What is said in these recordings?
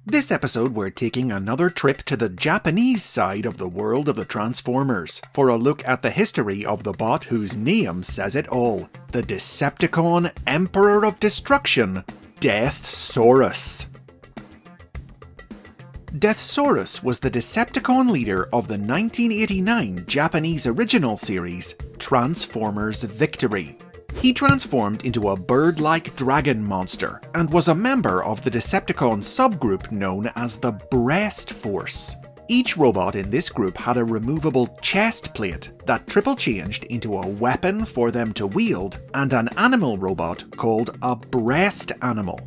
This episode we're taking another trip to the Japanese side of the world of the Transformers for a look at the history of the bot whose name says it all, the Decepticon Emperor of Destruction, Deathsaurus. Deathsaurus was the Decepticon leader of the 1989 Japanese original series, Transformers Victory. He transformed into a bird-like dragon monster, and was a member of the Decepticon subgroup known as the Breast Force. Each robot in this group had a removable chest plate that triple-changed into a weapon for them to wield, and an animal robot called a breast animal.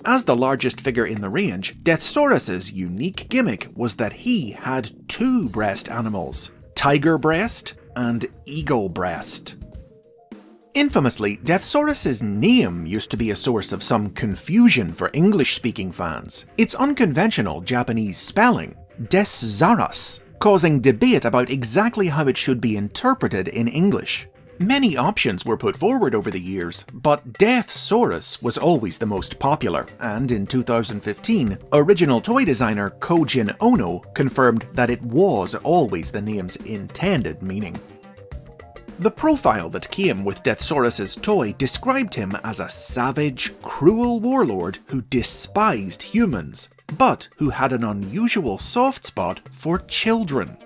As the largest figure in the range, Deathsaurus' unique gimmick was that he had two breast animals, Tiger Breast and Eagle Breast. Infamously, Deathsaurus' name used to be a source of some confusion for English-speaking fans. Its unconventional Japanese spelling, Deathsaurus, causing debate about exactly how it should be interpreted in English. Many options were put forward over the years, but Deathsaurus was always the most popular, and in 2015, original toy designer Kojin Ono confirmed that it was always the name's intended meaning. The profile that came with Deathsaurus' toy described him as a savage, cruel warlord who despised humans, but who had an unusual soft spot for children.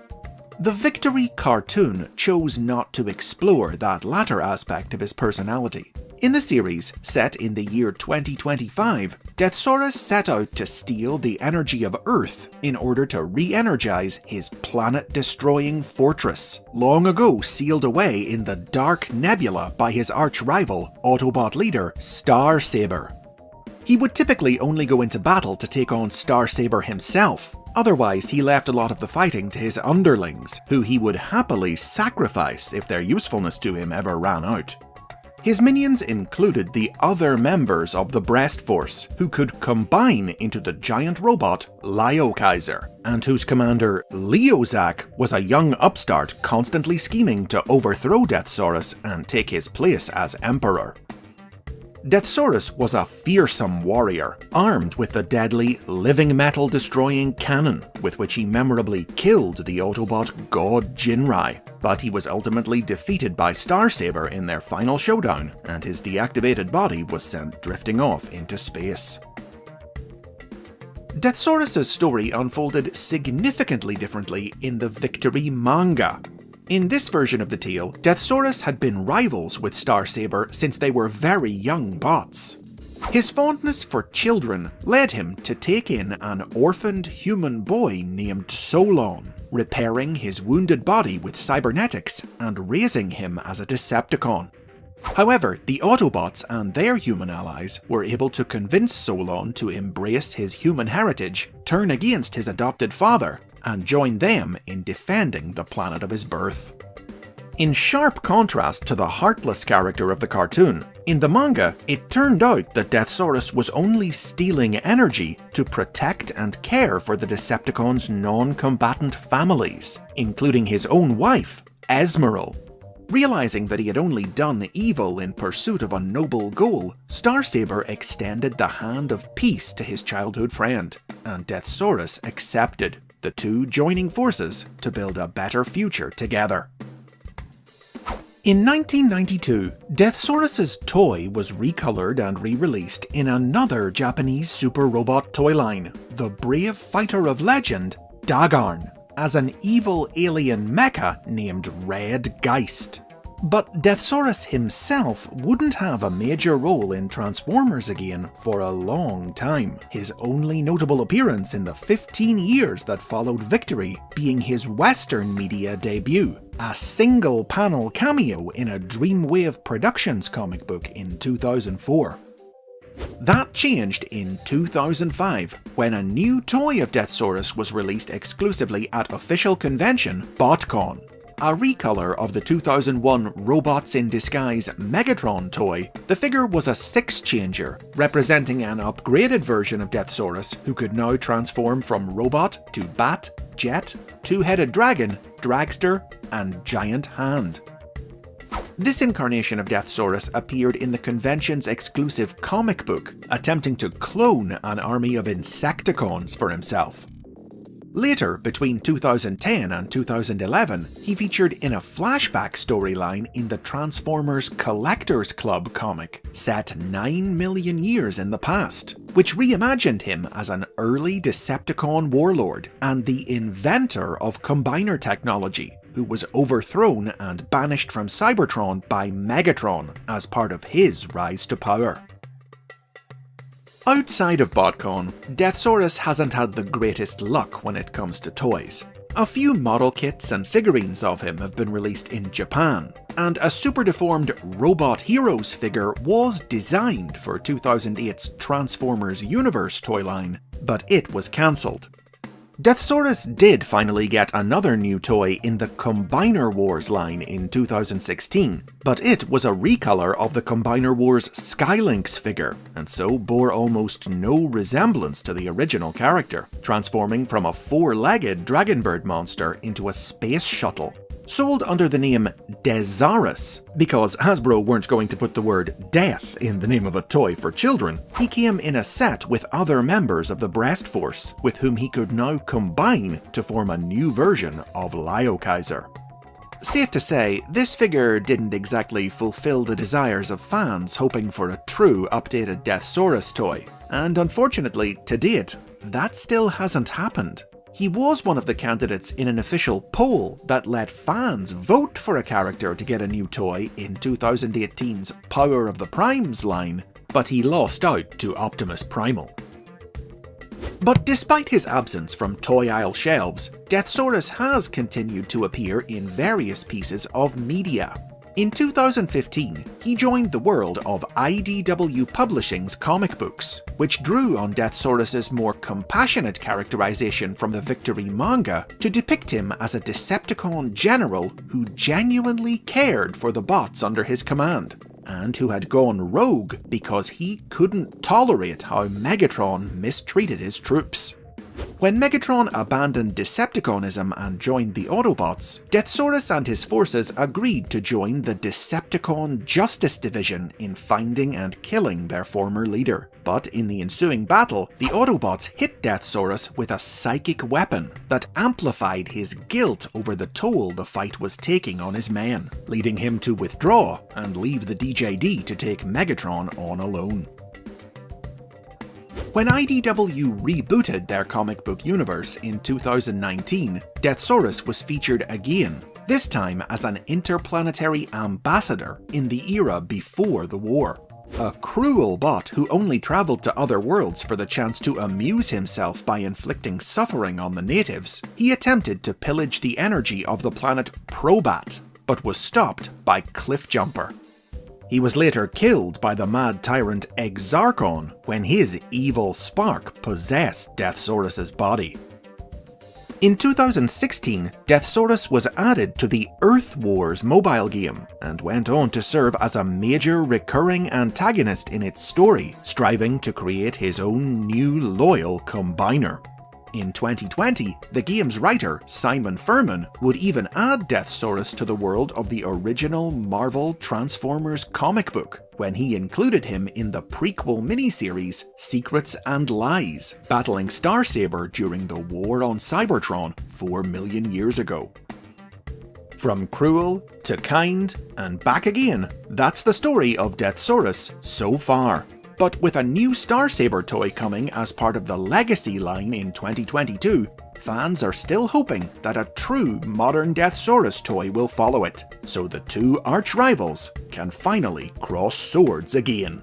The Victory cartoon chose not to explore that latter aspect of his personality. In the series, set in the year 2025, Deathsaurus set out to steal the energy of Earth in order to re-energize his planet-destroying fortress, long ago sealed away in the dark nebula by his arch-rival, Autobot leader Starsaber. He would typically only go into battle to take on Starsaber himself. Otherwise, he left a lot of the fighting to his underlings, who he would happily sacrifice if their usefulness to him ever ran out. His minions included the other members of the Breast Force, who could combine into the giant robot Liokaiser, and whose commander Leozak was a young upstart constantly scheming to overthrow Deathsaurus and take his place as Emperor. Deathsaurus was a fearsome warrior, armed with the deadly, living metal-destroying cannon, with which he memorably killed the Autobot god Jinrai, but he was ultimately defeated by Starsaber in their final showdown, and his deactivated body was sent drifting off into space. Deathsaurus' story unfolded significantly differently in the Victory manga. In this version of the tale, Deathsaurus had been rivals with Starsaber since they were very young bots. His fondness for children led him to take in an orphaned human boy named Solon, repairing his wounded body with cybernetics and raising him as a Decepticon. However, the Autobots and their human allies were able to convince Solon to embrace his human heritage, turn against his adopted father, and join them in defending the planet of his birth. In sharp contrast to the heartless character of the cartoon, in the manga, it turned out that Deathsaurus was only stealing energy to protect and care for the Decepticons' non-combatant families, including his own wife, Esmeralda. Realizing that he had only done evil in pursuit of a noble goal, Starsaber extended the hand of peace to his childhood friend, and Deathsaurus accepted, the two joining forces to build a better future together. In 1992, Deathsaurus' toy was recolored and re-released in another Japanese super robot toy line, the brave fighter of legend, Dagarn, as an evil alien mecha named Red Geist. But Deathsaurus himself wouldn't have a major role in Transformers again for a long time, his only notable appearance in the 15 years that followed Victory being his Western media debut, a single-panel cameo in a Dreamwave Productions comic book in 2004. That changed in 2005, when a new toy of Deathsaurus was released exclusively at official convention BotCon. A recolor of the 2001 Robots in Disguise Megatron toy, the figure was a six-changer, representing an upgraded version of Deathsaurus who could now transform from robot to bat, jet, two-headed dragon, dragster, and giant hand. This incarnation of Deathsaurus appeared in the convention's exclusive comic book, attempting to clone an army of Insecticons for himself. Later, between 2010 and 2011, he featured in a flashback storyline in the Transformers Collectors Club comic, set 9 million years in the past, which reimagined him as an early Decepticon warlord and the inventor of combiner technology, who was overthrown and banished from Cybertron by Megatron as part of his rise to power. Outside of BotCon, Deathsaurus hasn't had the greatest luck when it comes to toys. A few model kits and figurines of him have been released in Japan, and a super deformed Robot Heroes figure was designed for 2008's Transformers Universe toy line, but it was cancelled. Deathsaurus did finally get another new toy in the Combiner Wars line in 2016, but it was a recolor of the Combiner Wars Skylynx figure, and so bore almost no resemblance to the original character, transforming from a four-legged dragonbird monster into a space shuttle. Sold under the name Deathsaurus, because Hasbro weren't going to put the word death in the name of a toy for children, he came in a set with other members of the Breast Force, with whom he could now combine to form a new version of Liokaiser. Safe to say, this figure didn't exactly fulfill the desires of fans hoping for a true updated Deathsaurus toy, and unfortunately, to date, that still hasn't happened. He was one of the candidates in an official poll that let fans vote for a character to get a new toy in 2018's Power of the Primes line, but he lost out to Optimus Primal. But despite his absence from toy aisle shelves, Deathsaurus has continued to appear in various pieces of media. In 2015, he joined the world of IDW Publishing's comic books, which drew on Deathsaurus' more compassionate characterization from the Victory manga to depict him as a Decepticon general who genuinely cared for the bots under his command, and who had gone rogue because he couldn't tolerate how Megatron mistreated his troops. When Megatron abandoned Decepticonism and joined the Autobots, Deathsaurus and his forces agreed to join the Decepticon Justice Division in finding and killing their former leader. But in the ensuing battle, the Autobots hit Deathsaurus with a psychic weapon that amplified his guilt over the toll the fight was taking on his men, leading him to withdraw and leave the DJD to take Megatron on alone. When IDW rebooted their comic book universe in 2019, Deathsaurus was featured again, this time as an interplanetary ambassador in the era before the war. A cruel bot who only travelled to other worlds for the chance to amuse himself by inflicting suffering on the natives, he attempted to pillage the energy of the planet Probat, but was stopped by Cliffjumper. He was later killed by the mad tyrant Exarchon when his evil spark possessed Deathsaurus' body. In 2016, Deathsaurus was added to the Earth Wars mobile game and went on to serve as a major recurring antagonist in its story, striving to create his own new loyal combiner. In 2020, the game's writer, Simon Furman, would even add Deathsaurus to the world of the original Marvel Transformers comic book, when he included him in the prequel miniseries Secrets and Lies, battling Starsaber during the War on Cybertron 4 million years ago. From cruel to kind and back again, that's the story of Deathsaurus so far. But with a new Starsaber toy coming as part of the Legacy line in 2022, fans are still hoping that a true modern Deathsaurus toy will follow it, so the two arch-rivals can finally cross swords again.